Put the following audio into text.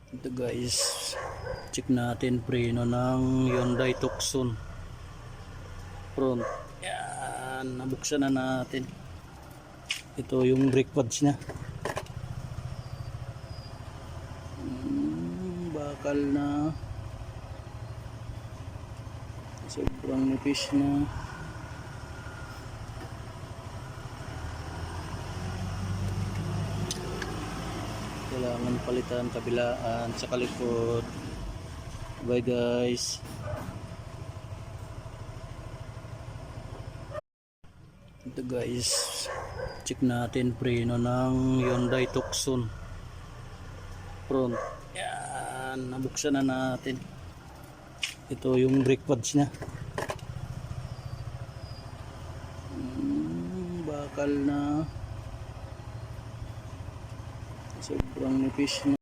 Ito guys, check natin preno ng Hyundai Tucson front. Yan, nabuksan na natin. Ito yung brake pads niya. Bakal na, sobrang nipis na. Kailangan palitan kabilaan sa kalikod. Bye guys. Ito guys, check natin preno ng Hyundai Tucson front. Yan, nabuksan na natin. Ito yung brake pads niya. Bakal na, sobrang nipis na.